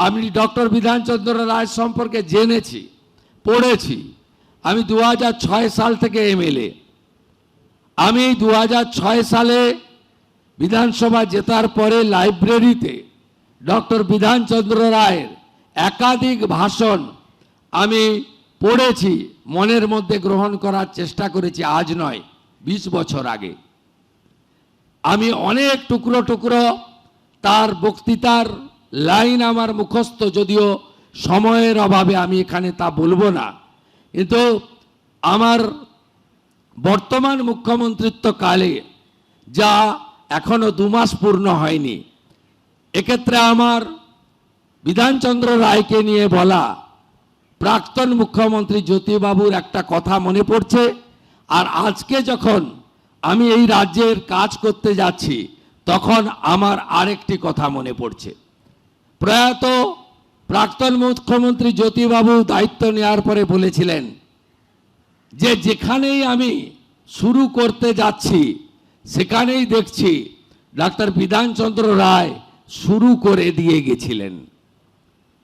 আমি ডক্টর বিধানচন্দ্র রায় সম্পর্কে জেনেছি, পড়েছি। আমি 2006 সাল থেকে এমএলএ। আমি 2006 সালে বিধানসভা জেতার পরে লাইব্রেরিতে ডক্টর বিধানচন্দ্র রায়ের একাধিক ভাষণ আমি পড়েছি, মনের মধ্যে গ্রহণ করার চেষ্টা করেছি। আজ নয়, 20 বছর আগে। আমি অনেক টুকরো টুকরো তার বক্তৃতার লাইন আমার মুখস্থ, যদিও সময়ের অভাবে আমি এখানে তা বলবো না। কিন্তু আমার বর্তমান মুখ্যমন্ত্রিত্ব কালে, যা এখনো 2 মাস পূর্ণ হয়নি, এক্ষেত্রে আমার বিধানচন্দ্র রায়কে নিয়ে বলা প্রাক্তন মুখ্যমন্ত্রী জ্যোতিবাবুর একটা কথা মনে পড়ছে। আর আজকে যখন আমি এই রাজ্যের কাজ করতে যাচ্ছি, তখন আমার আরেকটি কথা মনে পড়ছে। প্রয়াত প্রাক্তন মুখ্যমন্ত্রী জ্যোতিবাবু দায়িত্ব নেওয়ার পরে বলেছিলেন যে যেখানেই আমি শুরু করতে যাচ্ছি সেখানেই দেখছি ডাক্তার বিধানচন্দ্র রায় শুরু করে দিয়ে গেছিলেন।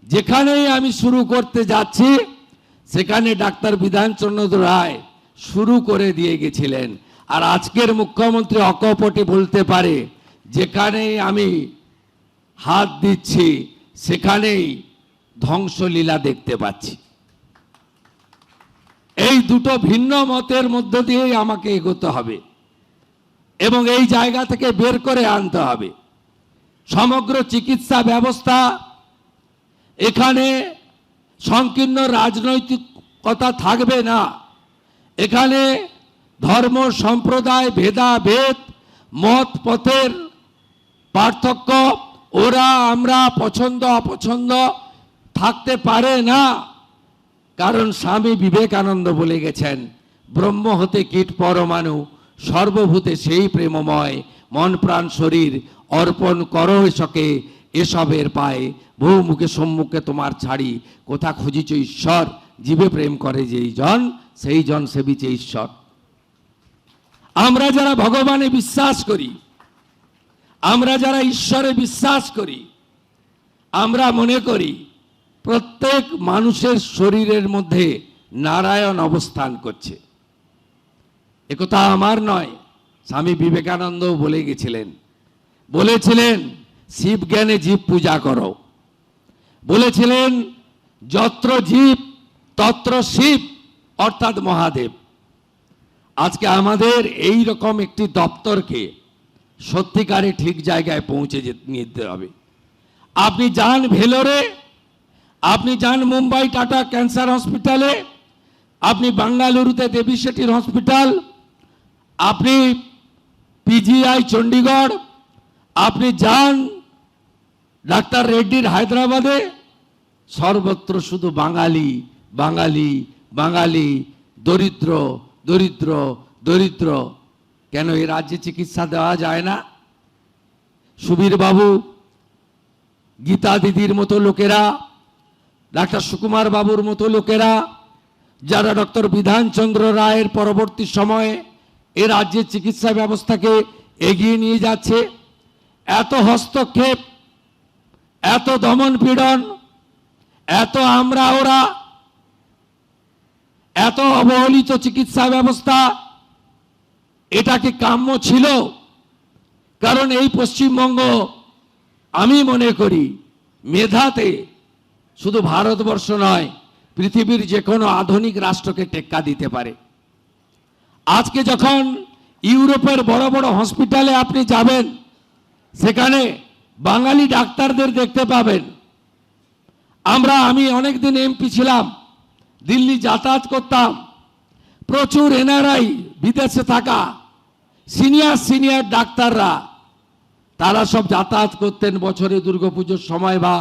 যেখানেই আমি শুরু করতে যাচ্ছি সেখানে ডাক্তার বিধানচন্দ্র রায় শুরু করে দিয়ে গেছিলেন। আর আজকের মুখ্যমন্ত্রী অকপটে বলতে পারে যেখানেই আমি হাত দিচ্ছি সেখানেই ধ্বংসলীলা দেখতে পাচ্ছি। এই দুটো ভিন্ন মতের মধ্য দিয়েই আমাকে এগোতে হবে এবং এই জায়গা থেকে বের করে আনতে হবে। সমগ্র চিকিৎসা ব্যবস্থা, এখানে সংকীর্ণ রাজনৈতিকতা থাকবে না। এখানে ধর্ম সম্প্রদায় ভেদাভেদ, মত পথের পার্থক্য, ওরা আমরা পছন্দ অপছন্দ থাকতে পারে না। কারণ স্বামী বিবেকানন্দ বলে গেছেন, ব্রহ্ম হতে কীট পরমাণু, সর্বভূতে সেই প্রেমময়, মন প্রাণ শরীর অর্পণ করো এসকে এসবের পায়ে, বহু মুখে সম্মুখে তোমার ছাড়ি, কোথা খুঁজিছ ঈশ্বর, জীবে প্রেম করে যেই জন, সেই জন সেবিছে ঈশ্বর। আমরা যারা ভগবানে বিশ্বাস করি, আমরা যারা ঈশ্বরে বিশ্বাস করি, আমরা মনে করি প্রত্যেক মানুষের শরীরের মধ্যে নারায়ণ অবস্থান করছে। একথা আমার নয়, স্বামী বিবেকানন্দ বলে গেছিলেন। বলেছিলেন শিব জ্ঞানে জীব পূজা করো। বলেছিলেন যত্র জীব তত্র শিব, অর্থাৎ মহাদেব। আজকে আমাদের এই রকম একটি দপ্তরকে সত্যিকারে ঠিক জায়গায় পৌঁছে নিতে হবে। আপনি যান ভেলোরে, আপনি যান মুম্বাই টাটা ক্যান্সার হসপিটালে, আপনি বেঙ্গালুরুতে দেবী শেঠির হসপিটাল, আপনি পিজিআই চণ্ডীগড়, আপনি যান ডাক্তার রেড্ডির হায়দ্রাবাদে, সর্বত্র শুধু বাঙালি বাঙালি বাঙালি, দরিদ্র দরিদ্র দরিদ্র। কেন এই রাজ্যে চিকিৎসা দেওয়া যায় না? সুবীর বাবু, গীতা দিদির মতো লোকেরা, ডাক্তার সুকুমার বাবুর মতো লোকেরা, যারা ডক্টর বিধানচন্দ্র রায়ের পরবর্তী সময়ে এ রাজ্যের চিকিৎসা ব্যবস্থাকে এগিয়ে নিয়ে যাচ্ছে, এত হস্তক্ষেপ, এত দমন পীড়ন, এত আমরা ওরা, এত অবহেলিত চিকিৎসা ব্যবস্থা, এটা কি কাম্য ছিল? কারণ এই পশ্চিমবঙ্গ আমি মনে করি মেধাতে শুধু ভারতবর্ষ নয়, পৃথিবীর যে কোনো আধুনিক রাষ্ট্রকে টেক্কা দিতে পারে। আজকে যখন ইউরোপের বড় বড় হসপিটালে আপনি যাবেন, সেখানে বাঙালি ডাক্তারদের দেখতে পাবেন। আমি অনেকদিন এমপি ছিলাম, দিল্লি যাতায়াত করতাম, প্রচুর এনআরআই বিদেশে থাকা সিনিয়র ডাক্তাররা, তারা সব যাতায়াত করতেন বছরে দুর্গাপুজোর সময় বা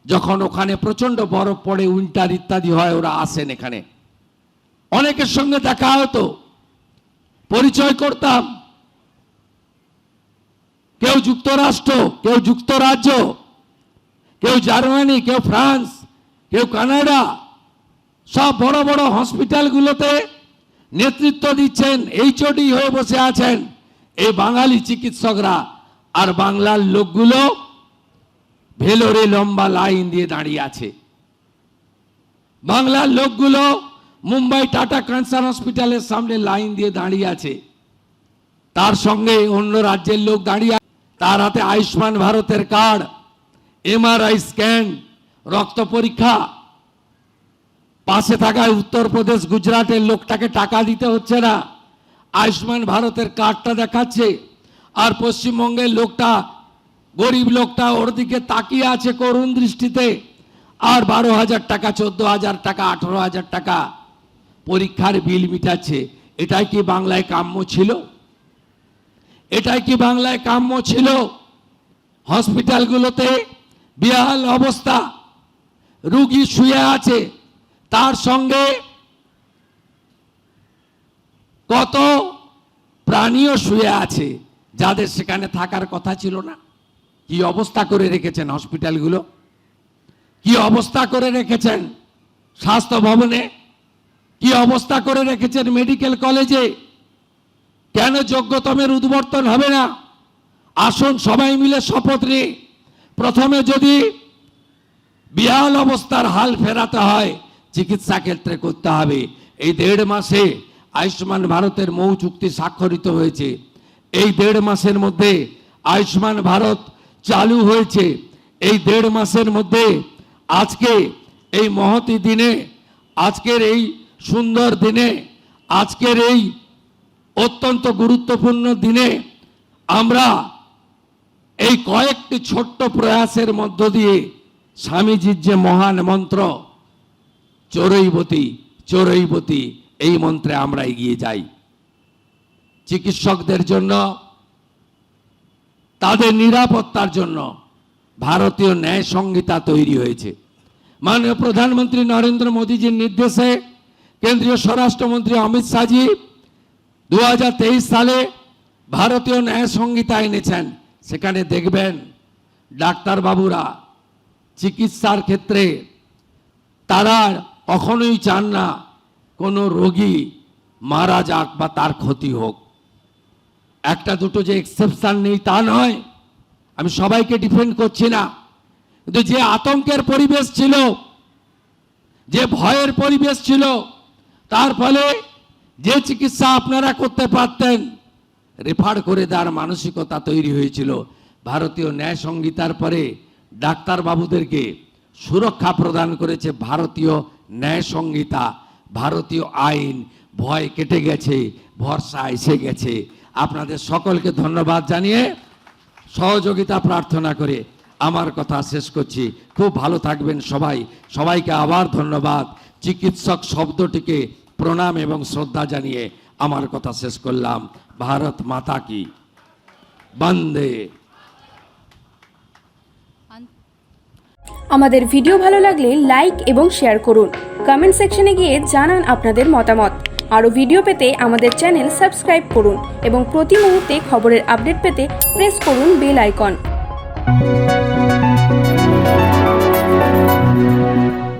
যখন ওখানে প্রচন্ড বরফ পড়ে, উইন্টার ইত্যাদি হয়, ওরা আসেন এখানে। অনেকের সঙ্গে দেখা হতো, পরিচয় করতাম। কেউ যুক্তরাষ্ট্র, কেউ যুক্তরাজ্য, কেউ জার্মানি, কেউ ফ্রান্স, কেউ কানাডা, সব বড় বড় হসপিটালগুলোতে নেতৃত্ব দিচ্ছেন, এইচওডি হয়ে বসে আছেন এই বাঙালি চিকিৎসকরা। আর বাংলার লোকগুলো ভেলোরে লম্বা লাইন দিয়ে দাঁড়িয়ে আছে। বাংলার লোকগুলো মুম্বাই টাটা ক্যান্সার হসপিটালের সামনে লাইন দিয়ে দাঁড়িয়ে আছে। তার সঙ্গে অন্য রাজ্যের লোক দাঁড়িয়ে, তার হাতে আয়ুষ্মান ভারতের কার্ড, এমআরআই স্ক্যান, রক্ত পরীক্ষা। পাশে থাকা উত্তরপ্রদেশ গুজরাটের লোকটাকে টাকা দিতে হচ্ছে না, আয়ুষ্মান ভারতের কার্ডটা দেখাচ্ছে। আর পশ্চিমবঙ্গের লোকটা, গরিব লোকটা ওর দিকে তাকিয়ে আছে করুণ দৃষ্টিতে। আর 12,000 টাকা, 14,000 টাকা, 18,000 টাকা পরীক্ষার বিল মিটাচ্ছে। এটাই কি বাংলায় কাম্য ছিল? এটাই কি বাংলায় কাম্য ছিল? হসপিটালগুলোতে বেহাল অবস্থা, রুগী শুয়ে আছে, তার সঙ্গে কত প্রাণীও শুয়ে আছে যাদের সেখানে থাকার কথা ছিল না। কি অবস্থা করে রেখেছেন হসপিটালগুলো, কি অবস্থা করে রেখেছেন স্বাস্থ্য ভবনে, কি অবস্থা করে রেখেছেন মেডিকেল কলেজে। কেন যোগ্যতমের উদ্বর্তন হবে না? আসুন সবাই মিলে শপথ নিই, প্রথমে যদি বিহাল অবস্থার হাল ফেরাতে হয় চিকিৎসা ক্ষেত্রে করতে হবে। এই 1.5 মাসে আয়ুষ্মান ভারতের মৌ চুক্তি স্বাক্ষরিত হয়েছে। এই 1.5 মাসের মধ্যে আয়ুষ্মান ভারত চালু হয়েছে। এই 1.5 মাসের মধ্যে আজকে এই মহতি দিনে, আজকের এই সুন্দর দিনে, আজকের এই অত্যন্ত গুরুত্বপূর্ণ দিনে আমরা এই কয়েকটি ছোট্ট প্রয়াসের মধ্য দিয়ে স্বামীজির যে মহান মন্ত্র চরৈবতী চরৈবতী, এই মন্ত্রে আমরা এগিয়ে যাই। চিকিৎসকদের জন্য, তাদের নিরাপত্তার জন্য ভারতীয় ন্যায় সংহিতা তৈরি হয়েছে। মাননীয় প্রধানমন্ত্রী নরেন্দ্র মোদীজির নির্দেশে কেন্দ্রীয় স্বরাষ্ট্রমন্ত্রী অমিত শাহজি 2023 সালে ভারতীয় ন্যায় সংহিতা এনেছেন। সেখানে দেখবেন ডাক্তারবাবুরা চিকিৎসার ক্ষেত্রে তারা কখনোই চান না কোনো রোগী মারা যাক বা তার ক্ষতি হোক। একটা দুটো যে এক্সেপশন নেই তা নয়, আমি সবাইকে ডিফেন্ড করছি না, কিন্তু যে আতঙ্কের পরিবেশ ছিল, যে ভয়ের পরিবেশ ছিল, তার ফলে যে চিকিৎসা আপনারা করতে পারতেন রেফার করে দেওয়ার মানসিকতা তৈরি হয়েছিল। ভারতীয় ন্যায় সংহিতার পরে ডাক্তারবাবুদেরকে সুরক্ষা প্রদান করেছে ভারতীয় ন্যায় সংহিতা, ভারতীয় আইন। ভয় কেটে গেছে, ভরসা এসে গেছে। আপনাদের সকলকে ধন্যবাদ জানিয়ে, সহযোগিতা প্রার্থনা করে আমার কথা শেষ করছি। খুব ভালো থাকবেন সবাই। সবাইকে আবার ধন্যবাদ। চিকিৎসক শব্দটিকে প্রণাম এবং শ্রদ্ধা জানিয়ে আমার কথা শেষ করলাম। ভারত মাতা কি বন্দে। আমাদের ভিডিও ভালো লাগলে লাইক এবং শেয়ার করুন। কমেন্ট সেকশনে গিয়ে জানান আপনাদের মতামত। আরও ভিডিও পেতে আমাদের চ্যানেল সাবস্ক্রাইব করুন এবং প্রতি মুহূর্তে খবরের আপডেট পেতে প্রেস করুন বেল আইকন।